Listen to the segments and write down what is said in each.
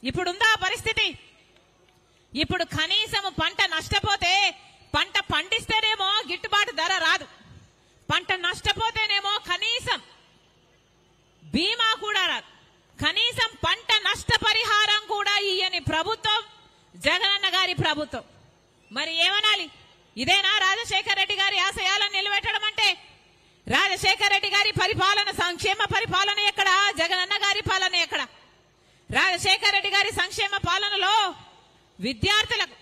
ఇప్పుడుందా పరిస్థితి? ఇప్పుడు కనీసం పంట నష్టపోతే, పంట పండిస్తేనేమో గిట్టుబాటు ధర రాదు, పంట నష్టపోతేనేమో కనీసం బీమా కూడా రాదు, కనీసం పంట నష్టపరిహారం కూడా ఇయ్యని ప్రభుత్వం జగనన్న గారి ప్రభుత్వం. మరి ఏమనాలి? ఇదేనా రాజశేఖర రెడ్డి గారి ఆశయాలను నిలబెట్టడం అంటే? రాజశేఖర రెడ్డి గారి పరిపాలన, సంక్షేమ పరిపాలన ఎక్కడ? జగనన్న గారి పాలన ఎక్కడ? రాజశేఖర రెడ్డి గారి సంక్షేమ పాలనలో విద్యార్థులకు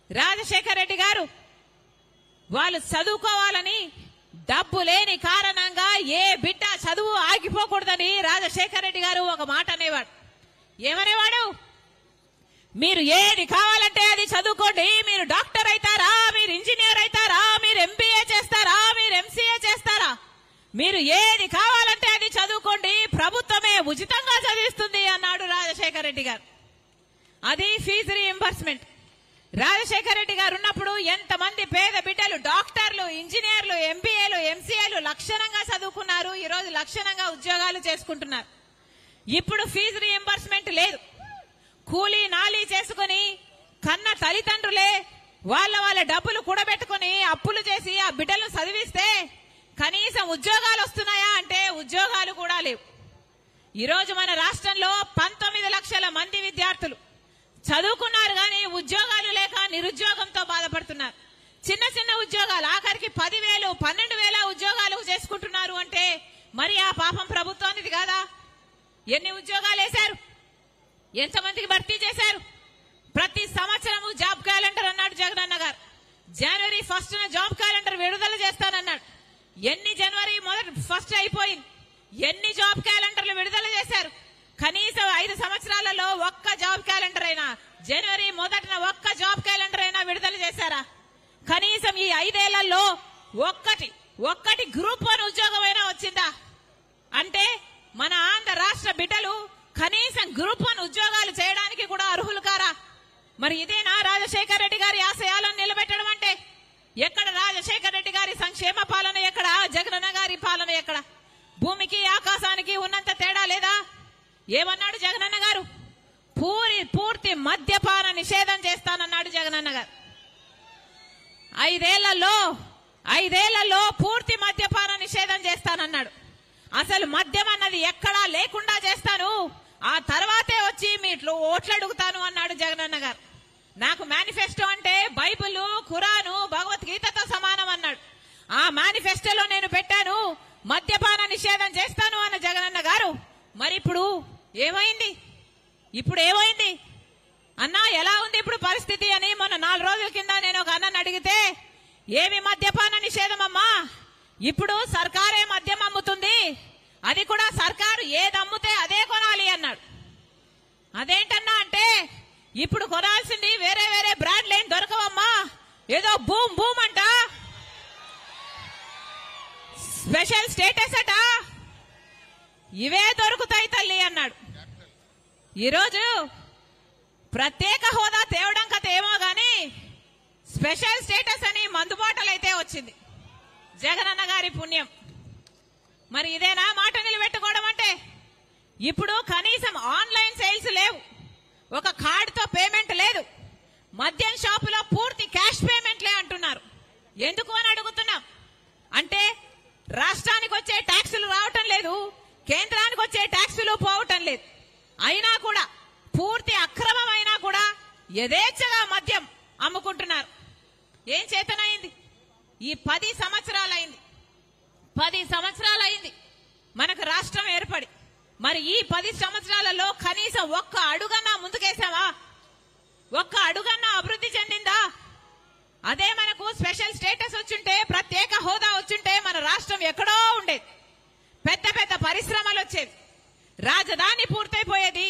రాజశేఖర రెడ్డి గారు వాళ్ళు చదువుకోవాలని డబ్బు లేని కారణంగా ఏ బిడ్డ చదువు ఆగిపోకూడదని రాజశేఖర రెడ్డి గారు ఒక మాట అనేవాడు. ఏమనేవాడు? మీరు ఏది కావాలంటే అది చదువుకోండి, మీరు డాక్టర్ అవుతారా, మీరు ఇంజనీర్ అవుతారా, మీరు ఎంబీఏ చేస్తారా, మీరు ఎంసీఏ చేస్తారా, మీరు ఏది కావాలంటే అది చదువుకోండి, ప్రభుత్వమే ఉచితంగా చదివిస్తుంది అన్నాడు రాజశేఖర రెడ్డి గారు. అది ఫీజు రీయింబర్స్మెంట్. రాజశేఖర రెడ్డి గారు ఉన్నప్పుడు ఎంతమంది పేద బిడ్డలు డాక్టర్లు, ఇంజనీర్లు, ఎంబీఏలు, ఎంసీఏలు లక్షణంగా చదువుకున్నారు, ఈ రోజు లక్షణంగా ఉద్యోగాలు చేసుకుంటున్నారు. ఇప్పుడు ఫీజు రీయింబర్స్మెంట్ లేదు. కూలీ నాలీ చేసుకుని కన్న తల్లిదండ్రులే వాళ్ళ డబ్బులు కూడబెట్టుకుని అప్పులు చేసి ఆ బిడ్డలను చదివిస్తే కనీసం ఉద్యోగాలు వస్తున్నాయా అంటే ఉద్యోగాలు కూడా లేవు. ఈరోజు మన రాష్ట్రంలో 19 లక్షల మంది విద్యార్థులు చదువుకున్నారు కానీ ఉద్యోగాలు లేక నిరుద్యోగంతో బాధపడుతున్నారు. చిన్న చిన్న ఉద్యోగాలు, ఆఖరికి 10,000, 12,000 ఉద్యోగాలు చేసుకుంటున్నారు అంటే మరి ఆ పాపం ప్రభుత్వానిది కాదా? ఎన్ని ఉద్యోగాలు వేశారు? ఎంతమందికి భర్తీ చేశారు? ప్రతి సంవత్సరము జాబ్ క్యాలెండర్ అన్నాడు జగనన్న గారు. జనవరి 1న జాబ్ క్యాలెండర్ విడుదల చేస్తానన్నాడు. ఎన్ని జనవరి 1 అయిపోయింది, ఎన్ని జాబ్ క్యాలెండర్లు విడుదల చేశారు? కనీసం 5 సంవత్సరాలలో ఒక్క జాబ్ క్యాలెండర్ అయినా, జనవరి 1న ఒక్క జాబ్ క్యాలెండర్ అయినా విడుదల చేశారా? కనీసం ఈ 5 ఏళ్లలో ఒక్కటి గ్రూప్ 1 ఉద్యోగం అయినా వచ్చిందా? అంటే మన ఆంధ్ర రాష్ట్ర బిడ్డలు కనీసం గ్రూప్ 1 ఉద్యోగాలు చేయడానికి కూడా అర్హులు కారా? మరి ఇదేనా రాజశేఖర రెడ్డి గారి ఆశయాలను నిలబెట్టడం అంటే? ఎక్కడ రాజశేఖర రెడ్డి గారి సంక్షేమ పాలన ఎక్కడ? జగనన్న గారి పాలన ఎక్కడ? భూమికి ఆకాశానికి ఉన్నంత తేడా లేదా? ఏమన్నాడు జగనన్న గారు? పూర్తి మద్యపాన నిషేధం చేస్తానన్నాడు జగనన్న గారు. 5 ఏళ్లలో పూర్తి మద్యపాన నిషేధం చేస్తానన్నాడు. అసలు మద్యం అన్నది ఎక్కడా లేకుండా చేస్తాను, ఆ తర్వాతే వచ్చి మీట్లో ఓట్లు అడుగుతాను అన్నాడు జగనన్న గారు. నాకు మేనిఫెస్టో అంటే బైబిల్, ఖురాను, భగవద్గీతతో సమానం అన్నాడు. ఆ మేనిఫెస్టోలో నేను పెట్టాను మద్యపాన నిషేధం చేస్తాను అన్న జగనన్న గారు. మరి ఇప్పుడు ఏమైంది? అన్నా ఎలా ఉంది ఇప్పుడు పరిస్థితి అని మొన్న 4 రోజుల కింద నేను ఒక అన్నని అడిగితే, ఏమి మద్యపాన నిషేధం అమ్మా, ఇప్పుడు సర్కారే మద్యం అమ్ముతుంది, అది కూడా సర్కారు ఏది అమ్ముతే అదే కొనాలి అన్నాడు. అదేంటన్నా అంటే, ఇప్పుడు కొనాల్సింది వేరే బ్రాండ్లు ఏం దొరకవమ్మా, ఏదో బూమ్ అంట, స్పెషల్ స్టేటస్ అట, ఇవే దొరుకుతాయి తల్లి అన్నాడు. ఈరోజు ప్రత్యేక హోదా తేవడం కథ ఏమో గాని స్పెషల్ స్టేటస్ అని మందుబాటలు అయితే వచ్చింది, జగనన్న గారి పుణ్యం. మరి ఇదేనా మాట నిలబెట్టుకోవడం అంటే? ఇప్పుడు కనీసం ఆన్లైన్ సేల్స్ లేవు, ఒక కార్డుతో పేమెంట్ లేదు, మద్యం షాపులో పూర్తి క్యాష్ పేమెంట్లే అంటున్నారు. ఎందుకు అని అడుగుతున్నాం. అంటే రాష్ట్రానికి వచ్చే ట్యాక్సులు రావటం లేదు, కేంద్రానికి వచ్చే ట్యాక్సులు పోవటం లేదు, అయినా కూడా పూర్తి అక్రమం అయినా కూడా యథేచ్ఛగా మద్యం అమ్ముకుంటున్నారు. ఏం చేతనైంది? ఈ 10 సంవత్సరాలైంది మనకు రాష్ట్రం ఏర్పడి. మరి ఈ 10 సంవత్సరాలలో కనీసం ఒక్క అడుగన్నా ముందుకేసావా? ఒక్క అడుగన్నా అభివృద్ధి చెందిందా? అదే మనకు స్పెషల్ స్టేటస్ వచ్చుంటే, ప్రత్యేక హోదా వచ్చుంటే మన రాష్ట్రం ఎక్కడో ఉండేది, పెద్ద పరిశ్రమలు వచ్చేవి, రాజధాని పూర్తయిపోయేది,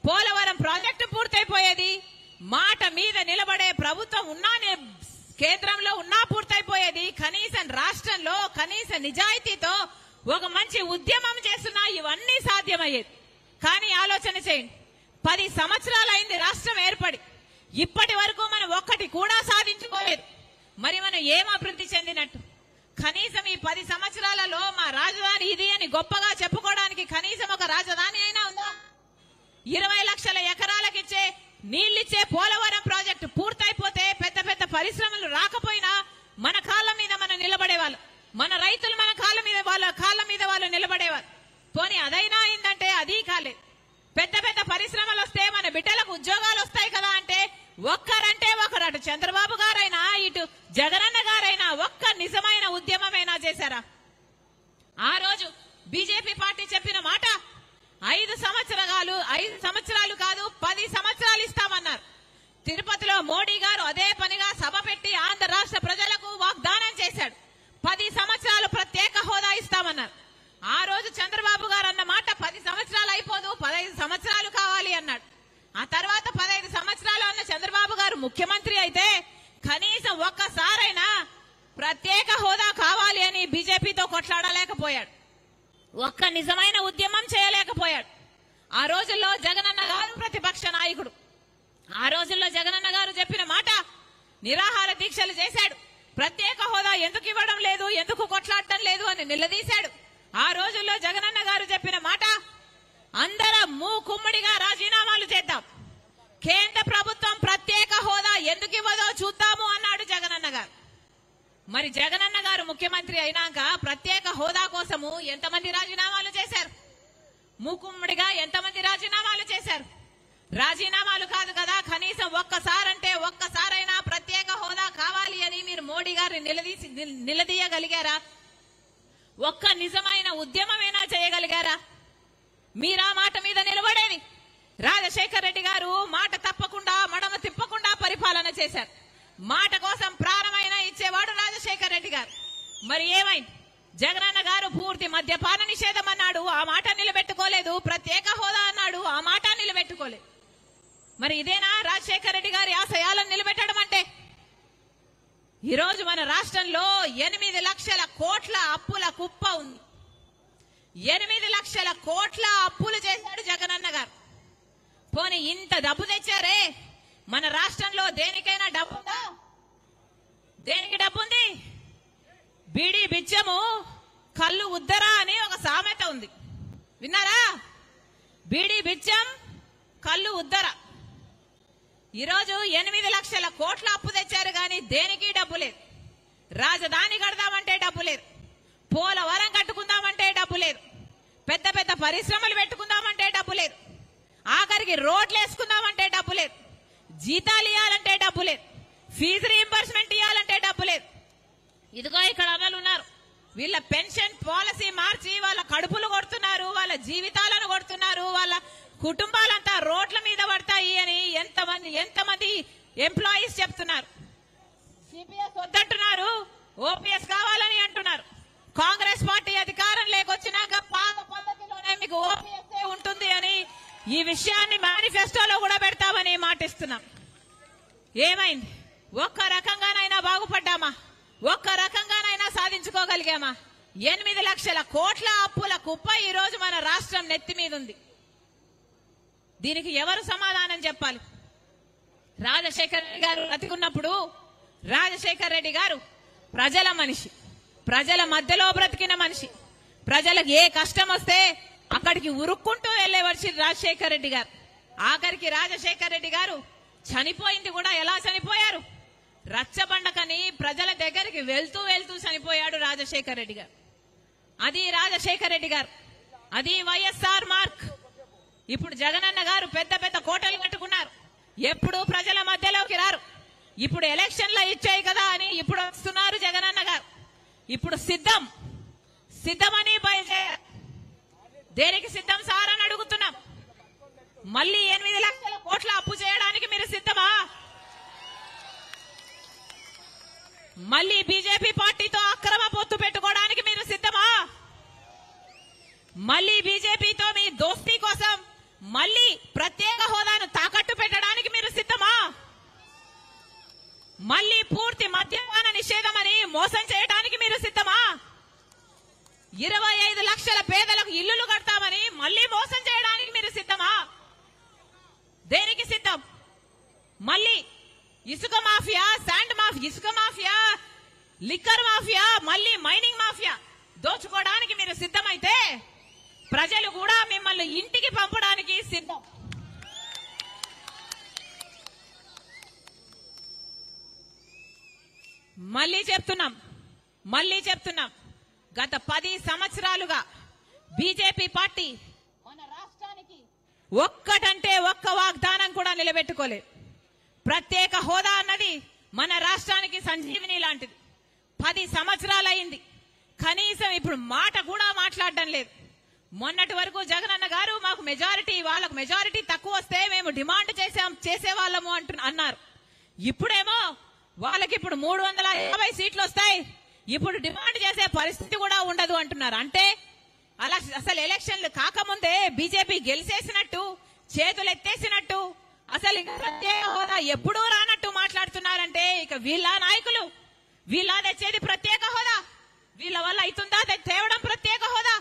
పోలవరం ప్రాజెక్టు పూర్తయిపోయేది, మాట మీద నిలబడే ప్రభుత్వం ఉన్నా, కేంద్రంలో ఉన్నా పూర్తయిపోయేది. కనీసం రాష్ట్రంలో కనీస నిజాయితీతో ఒక మంచి ఉద్యమం చేస్తున్నా ఇవన్నీ సాధ్యమయ్యేది. కానీ ఆలోచన చేయండి, 10 సంవత్సరాలు అయింది రాష్ట్రం ఏర్పడి, ఇప్పటి వరకు మనం ఒక్కటి కూడా సాధించుకోలేదు. మరి మనం ఏం అభివృద్ధి చెందినట్టు? కనీసం ఈ 10 సంవత్సరాలలో మా రాజధాని ఇది అని గొప్పగా చెప్పుకోవడానికి కనీసం ఒక రాజధాని అయినా ఉందా? 20 లక్షల ఎకరాలకు ఇచ్చే నీళ్ళిచ్చే పోలవరం ప్రాజెక్టు పూర్తయిపోతే పెద్ద పెద్ద పరిశ్రమలు రాకపోయినా మన కాళ్ళ మీద మనం నిలబడేవాళ్ళు, మన రైతులు మన కాళ్ళ మీద వాళ్ళు నిలబడేవాళ్ళు. పోనీ అదైనా అయిందంటే అది కాలేదు. పెద్ద పెద్ద పరిశ్రమలు వస్తే మన బిడ్డలకు ఉద్యోగాలు వస్తాయి కదా అంటే ఒక్కరంటే ఒకరు, అటు చంద్రబాబు గారైనా ఇటు జగనన్న గారైనా ఒక్క నిజమైన ఉద్యమమైనా చేశారా? ఆ రోజు బీజేపీ పార్టీ చెప్పిన మాట 5 సంవత్సరాలు కాదు 10 సంవత్సరాలు ఇస్తామన్నారు. తిరుపతిలో మోడీ గారు అదే పనిగా సభ పెట్టి ఆంధ్ర రాష్ట్ర ప్రజలకు వాగ్దానం చేశాడు. 10 సంవత్సరాలు ప్రత్యేక హోదా ఇస్తామన్నారు. ఆ రోజు చంద్రబాబు గారు అన్న మాట 10 సంవత్సరాలు అయిపోదు 15 సంవత్సరాలు కావాలి అన్నాడు. ఆ తర్వాత 15 సంవత్సరాలు అన్న చంద్రబాబు గారు ముఖ్యమంత్రి అయితే కనీసం ఒక్కసారైనా ప్రత్యేక హోదా కావాలి అని బీజేపీతో కొట్లాడలేకపోయాడు. ఒక్క నిజమైన ఉద్యమం చేయలేకపోయాడు. ఆ రోజుల్లో జగనన్న గారు ప్రతిపక్ష నాయకుడు. ఆ రోజుల్లో జగనన్న గారు చెప్పిన మాట నిరాహార దీక్షలు చేశాడు. ప్రత్యేక హోదా ఎందుకు ఇవ్వడం లేదు, ఎందుకు కొట్లాడటం లేదు అని నిలదీశాడు. ఆ రోజుల్లో జగనన్న గారు చెప్పిన మాట అందరం మూకుమ్మడిగా రాజీనామాలు చేద్దాం, కేంద్ర ప్రభుత్వం ప్రత్యేక హోదా ఎందుకు ఇవ్వదో చూద్దాము అన్నాడు జగనన్న గారు. మరి జగనన్న గారు ముఖ్యమంత్రి అయినాక ప్రత్యేక హోదా కోసము ఎంతమంది రాజీనామాలు చేశారు? మూకుమ్మడిగా ఎంతమంది రాజీనామాలు చేశారు? రాజీనామాలు కాదు కదా, కనీసం ఒక్కసారైనా ప్రత్యేక హోదా కావాలి అని మీరు మోడీ గారిని నిలదీయగలిగారా? ఒక్క నిజమైన ఉద్యమమైనా చేయగలిగారా? మీరా మాట మీద నిలబడేది. రాజశేఖర రెడ్డి గారు మాట తప్పకుండా మడమ తిప్పకుండా పరిపాలన చేశారు. మాట కోసం ప్రాణమైనా ఇచ్చేవాడు రాజశేఖర రెడ్డి గారు. మరి ఏమైంది? జగనన్న గారు పూర్తి మద్యపాన నిషేధం అన్నాడు, ఆ మాట నిలబెట్టుకోలేదు. ప్రత్యేక హోదా అన్నాడు, ఆ మాట నిలబెట్టుకోలేదు. మరి ఇదేనా రాజశేఖర రెడ్డి గారి ఆశయాలను నిలబెట్టడం అంటే? ఈరోజు మన రాష్ట్రంలో 8 లక్షల కోట్ల అప్పుల కుప్ప ఉంది. 8 లక్షల కోట్ల అప్పులు చేశాడు జగనన్న గారు. పోనీ ఇంత డబ్బు తెచ్చారే, మన రాష్ట్రంలో దేనికైనా డబ్బుందా? దేనికి డబ్బుంది? బీడీ బిచ్చము కళ్ళు ఉద్దరా అని ఒక సామెత ఉంది, విన్నారా? బీడీ బిచ్చం కళ్ళు ఉద్దర. ఈరోజు 8 లక్షల కోట్ల అప్పు తెచ్చారు కానీ దేనికి డబ్బు లేదు. రాజధాని కడదామంటే డబ్బు లేదు, పోలవరం కట్టుకుందామంటే డబ్బు లేదు, పెద్ద పెద్ద పరిశ్రమలు పెట్టుకుందామంటే డబ్బు లేదు, ఆఖరికి రోడ్లు వేసుకుందామంటే డబ్బు లేదు, జీతాలు ఇవ్వాలంటే డబ్బు లేదు, ఫీజు రీయింబర్స్మెంట్ ఇవ్వాలంటే డబ్బు లేదు. ఇదిగో ఇక్కడ అన్నలు ఉన్నారు, వీళ్ళ పెన్షన్ పాలసీ మార్చి వాళ్ళ కడుపులు కొడుతున్నారు, వాళ్ళ జీవితాలను కొడుతున్నారు, వాళ్ళ కుటుంబాలంతా రోడ్ల మీద పడతాయి అని ఎంతమంది ఎంప్లాయీస్ చెప్తున్నారు. సిపిఎస్ వద్దంటున్నారు, ఓపీఎస్ కావాలని అంటున్నారు. కాంగ్రెస్ పార్టీ అధికారం లేకొచ్చినాక పాత పద్ధతిలోనే మీకు ఓపీఎస్ ఉంటుంది అని ఈ విషయాన్ని మేనిఫెస్టోలో కూడా పెడతామని మాటిస్తున్నాం. ఏమైంది? ఒక్క రకంగానైనా బాగుపడ్డామా? ఒక్క రకంగానైనా సాధించుకోగలిగామా? 8 లక్షల కోట్ల అప్పుల కుప్ప ఈ రోజు మన రాష్ట్రం నెత్తి మీద ఉంది. దీనికి ఎవరు సమాధానం చెప్పాలి? రాజశేఖర రెడ్డి గారు బ్రతికున్నప్పుడు రాజశేఖర రెడ్డి గారు ప్రజల మనిషి, ప్రజల మధ్యలో బ్రతికిన మనిషి. ప్రజలకు ఏ కష్టం వస్తే అక్కడికి ఉరుక్కుంటూ వెళ్లే వచ్చి రాజశేఖర రెడ్డి గారు. ఆఖరికి రాజశేఖర రెడ్డి గారు చనిపోయింది కూడా ఎలా చనిపోయారు? రచ్చబండకని ప్రజల దగ్గరికి వెళ్తూ చనిపోయాడు రాజశేఖర రెడ్డి గారు. అది రాజశేఖర రెడ్డి గారు, అది వైఎస్ఆర్ మార్క్. ఇప్పుడు జగనన్న గారు పెద్ద పెద్ద కోటలు కట్టుకున్నారు, ఎప్పుడు ప్రజల మధ్యలోకి రారు. ఇప్పుడు ఎలక్షన్లో ఇచ్చాయి కదా అని ఇప్పుడు వస్తున్నారు జగనన్న గారు. ఇప్పుడు సిద్ధమని బయలుదేరారు. దేనికి సిద్ధం సార్ అని అడుగుతున్నాం. మళ్ళీ 8 లక్షల కోట్ల అప్పు చేయడానికి మీరు సిద్ధమా? మళ్ళీ బీజేపీ పార్టీతో అక్రమ పొత్తు పెట్టుకోవడానికి మీరు సిద్ధమా? మళ్ళీ బీజేపీతో మీ దోస్తీ కోసం మళ్ళీ ప్రత్యేక హోదాను తాకట్టు పెట్టడానికి మీరు సిద్ధమా? మళ్ళీ పూర్తి మద్యపాన నిషేధం అని మోసం చేయడానికి మీరు సిద్ధమా? 25 లక్షల పేదలకు ఇల్లులు కడతామని మళ్ళీ మోసం చేయడానికి మీరు సిద్ధమా? దేనికి సిద్ధం? మళ్ళీ ఇసుక మాఫియా, ఇసుక మాఫియా, లిక్కర్ మాఫియా, మళ్ళీ మైనింగ్ మాఫియా దోచుకోవడానికి మీరు సిద్ధమైతే ప్రజలు కూడా మిమ్మల్ని ఇంటికి పంపడానికి సిద్ధం. మళ్ళీ చెప్తున్నాం గత 10 సంవత్సరాలుగా బీజేపీ పార్టీ మన రాష్ట్రానికి ఒక్కటంటే ఒక్క వాగ్దానం కూడా నిలబెట్టుకోలేదు. ప్రత్యేక హోదా అన్నది మన రాష్ట్రానికి సంజీవిని లాంటిది. 10 సంవత్సరాలైంది, కనీసం ఇప్పుడు మాట కూడా మాట్లాడడం లేదు. మొన్నటి వరకు జగనన్న గారు మాకు వాళ్ళకు మెజారిటీ తక్కువ వస్తే మేము డిమాండ్ చేసేవాళ్ళము అన్నారు. ఇప్పుడేమో వాళ్ళకిప్పుడు 350 సీట్లు వస్తాయి, ఇప్పుడు డిమాండ్ చేసే పరిస్థితి కూడా ఉండదు అంటున్నారు. అంటే అసలు ఎలక్షన్లు కాకముందే బీజేపీ గెలిచేసినట్టు, చేతులు ఎత్తేసినట్టు, అసలు ఇంకా ప్రత్యేక హోదా ఎప్పుడూ రానట్టు మాట్లాడుతున్నారంటే ఇక వీళ్ళ నాయకులు తెచ్చేది ప్రత్యేక హోదా? వీళ్ళ వల్ల అవుతుందా తేవడం ప్రత్యేక హోదా?